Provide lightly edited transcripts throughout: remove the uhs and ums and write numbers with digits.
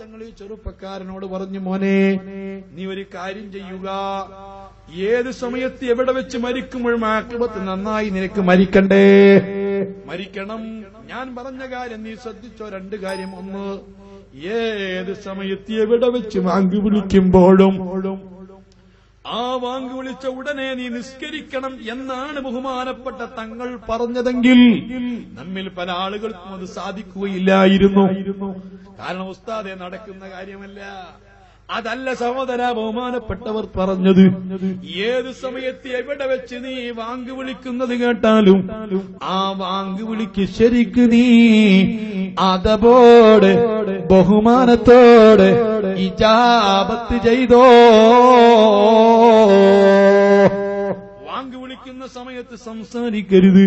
തങ്ങൾ ചെറുപ്പക്കാരനോട് പറഞ്ഞു, മോനെ, നീ ഒരു കാര്യം ചെയ്യുക, ഏത് സമയത്ത് എവിടെ വെച്ച് മരിക്കുമ്പോഴും ആഖിബത്ത് നന്നായി നിനക്ക് മരിക്കണം. ഞാൻ പറഞ്ഞ കാര്യം നീ ശ്രദ്ധിച്ചോ, രണ്ട് കാര്യം. ഒന്ന്, ഏത് സമയത്ത് എവിടെ വെച്ച് വാങ്ക് വിളിക്കുമ്പോഴും ആ വാങ്ക് വിളിച്ച ഉടനെ നീ നിസ്കരിക്കണം എന്നാണ് ബഹുമാനപ്പെട്ട തങ്ങൾ പറഞ്ഞതെങ്കിൽ നമ്മിൽ പല ആളുകൾക്കും അത് സാധിക്കുകയില്ലായിരുന്നു. കാരണം ഉസ്താദെ നടക്കുന്ന കാര്യമല്ല. അതല്ല സഹോദര, ബഹുമാനപ്പെട്ടവർ പറഞ്ഞത്, ഏത് സമയത്ത് എവിടെ വെച്ച് നീ വാങ്ക് വിളിക്കുന്നത് കേട്ടാലും ആ വാങ്ക് വിളിക്ക് ശരിക്ക് നീ അതബോടെ ബഹുമാനത്തോടെ ഇജാബത്ത് ചെയ്തോ. വാങ്ക് വിളിക്കുന്ന സമയത്ത് സംസാരിക്കരുത്.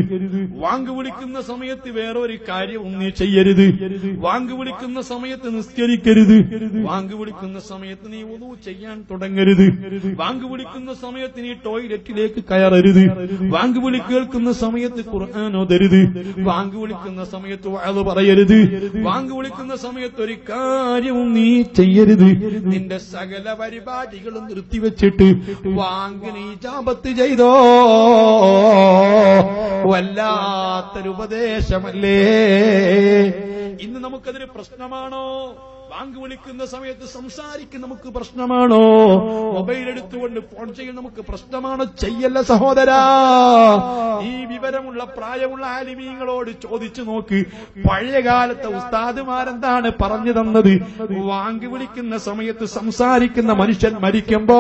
വാങ്ക് വിളിക്കുന്ന സമയത്ത് വേറൊരു കാര്യവും നീ ചെയ്യരുത്. വാങ്ക് വിളിക്കുന്ന സമയത്ത് നിസ്കരിക്കരുത്. വാങ്ക് വിളിക്കുന്ന സമയത്ത് നീ വുളൂ ചെയ്യാൻ തുടങ്ങരുത്. വാങ്ക് വിളിക്കുന്ന സമയത്ത് നീ ടോയ്ലറ്റിലേക്ക് കയറരുത്. വാങ്ക് വിളി കേൾക്കുന്ന സമയത്ത് ഖുർആൻ ഓതരുത്. വാങ്ക് വിളിക്കുന്ന സമയത്ത് വഅദ് പറയരുത്. വാങ്ക് വിളിക്കുന്ന സമയത്ത് ഒരു കാര്യവും നീ ചെയ്യരുത്. നിന്റെ സകല പരിപാടികളും നിർത്തിവെച്ചിട്ട് വാങ്കിന് ഇജാബത്ത് ചെയ്തോ. വല്ലാത്തൊരു ഉപദേശമല്ലേ. ഇന്ന് നമുക്കതൊരു പ്രശ്നമാണോ? വാങ്ക് വിളിക്കുന്ന സമയത്ത് സംസാരിക്കുന്ന നമുക്ക് പ്രശ്നമാണോ? മൊബൈൽ എടുത്തുകൊണ്ട് ഫോൺ ചെയ്യൽ നമുക്ക് പ്രശ്നമാണോ? ചെയ്യല്ല സഹോദരാ. ഈ വിവരമുള്ള പ്രായമുള്ള ആലിമീങ്ങളോട് ചോദിച്ചു നോക്ക്, പഴയകാലത്തെ ഉസ്താദുമാരെന്താണ് പറഞ്ഞു തന്നത്? വാങ്ക് വിളിക്കുന്ന സമയത്ത് സംസാരിക്കുന്ന മനുഷ്യൻ മരിക്കുമ്പോ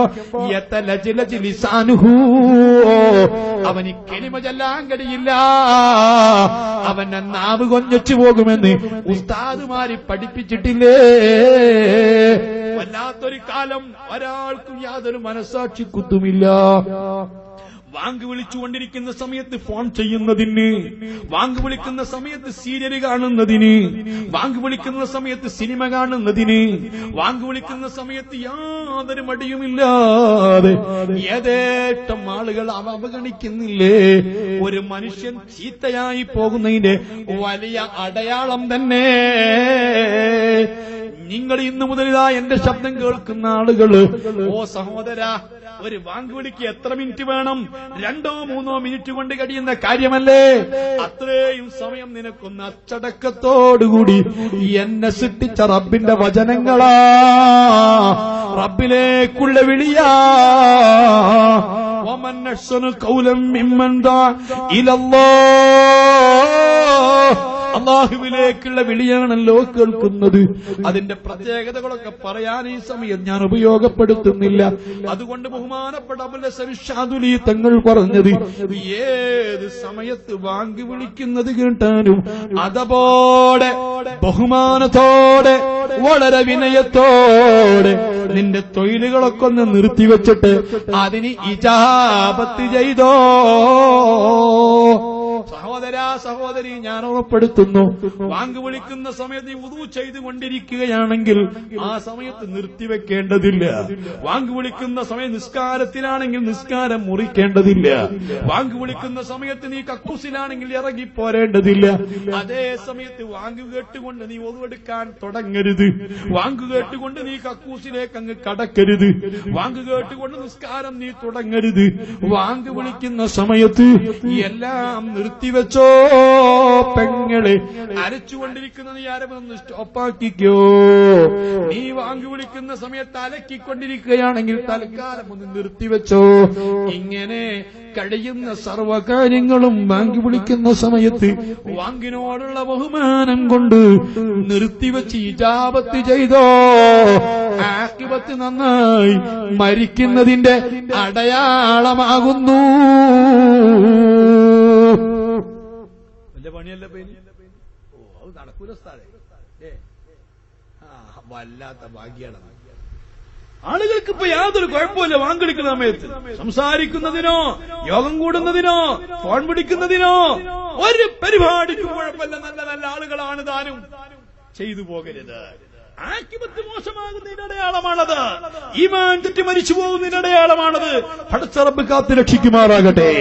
അവന് കെലിമ ചൊല്ലാൻ കഴിയില്ല, അവന്റെ നാവ് കൊഞ്ഞച്ചു പോകുമെന്ന് ഉസ്താദുമാര് പഠിപ്പിച്ചിട്ടില്ലേ? വല്ലാത്തൊരു കാലം, ഒരാൾക്കും യാതൊരു മനസ്സാക്ഷി കുത്തുമില്ല. വാങ്ക് വിളിച്ചുകൊണ്ടിരിക്കുന്ന സമയത്ത് ഫോൺ ചെയ്യുന്നതിന്, വാങ്ക് വിളിക്കുന്ന സമയത്ത് സീരിയൽ കാണുന്നതിന്, വാങ്ക് വിളിക്കുന്ന സമയത്ത് സിനിമ കാണുന്നതിന്, വാങ്ക് വിളിക്കുന്ന സമയത്ത് യാതൊരു മടിയുമില്ലാതെ യഥേഷ്ടം ആളുകൾ അവഗണിക്കുന്നില്ലേ? ഒരു മനുഷ്യൻ ചീത്തയായി പോകുന്നതിന്റെ വലിയ അടയാളം തന്നെ. നിങ്ങൾ ഇന്നു മുതലാ എന്റെ ശബ്ദം കേൾക്കുന്ന ആളുകള്, ഓ സഹോദര, ഒരു വാങ്ക് വിളിക്ക് എത്ര മിനിറ്റ് വേണം? 2-3 മിനിറ്റ് കൊണ്ട് കഴിയുന്ന കാര്യമല്ലേ? അത്രയും സമയം നിനക്കൊന്ന് അച്ചടക്കത്തോടുകൂടി എന്നെ സൃഷ്ടിച്ച റബ്ബിന്റെ വചനങ്ങളാ, റബ്ബിലേക്കുള്ള വിളിയാ. വമൻ അഹ്സനു ഖൗലൻ മിമ്മൻ ദാ ഇലല്ലാഹ്, അല്ലാഹുവിലേക്കുള്ള വിളിയാണല്ലോ കേൾക്കുന്നത്. അതിന്റെ പ്രത്യേകതകളൊക്കെ പറയാൻ ഈ സമയം ഞാൻ ഉപയോഗപ്പെടുത്തുന്നില്ല. അതുകൊണ്ട് ബഹുമാനപ്പെട്ട അബുൽ ഹസൻ ഷാദുലി തങ്ങൾ പറഞ്ഞത്, ഏത് സമയത്ത് വാങ്ക് വിളിക്കുന്നത് കേട്ടാലും അതബോടെ ബഹുമാനത്തോടെ വളരെ വിനയത്തോടെ നിന്റെ തൊഴിലുകളൊക്കെ ഒന്ന് നിർത്തിവെച്ചിട്ട് അതിന് ഇജാബത്ത് ചെയ്തോ. സഹോദരാ സഹോദരി, ഞാൻ ഉറപ്പെടുത്തുന്നു, വാങ്ക് വിളിക്കുന്ന സമയത്ത് നീ വുദൂ ചെയ്തുകൊണ്ടിരിക്കുകയാണെങ്കിൽ ആ സമയത്ത് നിർത്തിവെക്കേണ്ടതില്ല. വാങ്ക് വിളിക്കുന്ന സമയം നിസ്കാരത്തിലാണെങ്കിൽ നിസ്കാരം മുറിക്കേണ്ടതില്ല. വാങ്ക് വിളിക്കുന്ന സമയത്ത് നീ കക്കൂസിലാണെങ്കിൽ ഇറങ്ങിപ്പോരേണ്ടതില്ല. അതേ സമയത്ത് വാങ്ക് കേട്ടുകൊണ്ട് നീ വുദൂ എടുക്കാൻ തുടങ്ങരുത്. വാങ്ക് കേട്ടുകൊണ്ട് നീ കക്കൂസിലേക്ക് അങ്ങ് കടക്കരുത്. വാങ്ക് കേട്ടുകൊണ്ട് നിസ്കാരം നീ തുടങ്ങരുത്. വാങ്ക് വിളിക്കുന്ന സമയത്ത് എല്ലാം നിർത്തിവെച്ചോ. പെങ്ങളെ, അരച്ചുകൊണ്ടിരിക്കുന്ന നീ ആരൊന്ന് സ്റ്റോപ്പാക്കിക്കോ. നീ വാങ്ക് വിളിക്കുന്ന സമയത്ത് അലക്കിക്കൊണ്ടിരിക്കുകയാണെങ്കിൽ തൽക്കാലം ഒന്ന് നിർത്തിവെച്ചോ. ഇങ്ങനെ കഴിയുന്ന സർവകാര്യങ്ങളും വാങ്ക് വിളിക്കുന്ന സമയത്ത് വാങ്കിനോടുള്ള ബഹുമാനം കൊണ്ട് നിർത്തിവെച്ച് ഇജാബത്ത് ചെയ്തോ. ആഖിബത്ത് നന്നായി മരിക്കുന്നതിന്റെ അടയാളമാകുന്നു. പണിയല്ല പേര്. ഓ, അത് നടക്കൂല സ്ഥാനേ. വല്ലാത്ത ഭാഗ്യാണ്. ആളുകൾക്ക് ഇപ്പൊ യാതൊരു കുഴപ്പമില്ല. വാങ്കെടുക്കുന്ന സമയത്ത് സംസാരിക്കുന്നതിനോ യോഗം കൂടുന്നതിനോ ഫോൺ പിടിക്കുന്നതിനോ ഒരു പരിപാടിക്കും കുഴപ്പമില്ല. നല്ല നല്ല ആളുകളാണ് താനും. ചെയ്തു പോകരുത്. ആഖിബത്ത് മോശമാകുന്നതിന്റെ അടയാളമാണത്. ഈമാൻ തെറ്റി മരിച്ചു പോകുന്നതിന്റെ അടയാളമാണത്. പടച്ച റബ്ബ് കാത്ത് രക്ഷിക്കുമാറാകട്ടെ.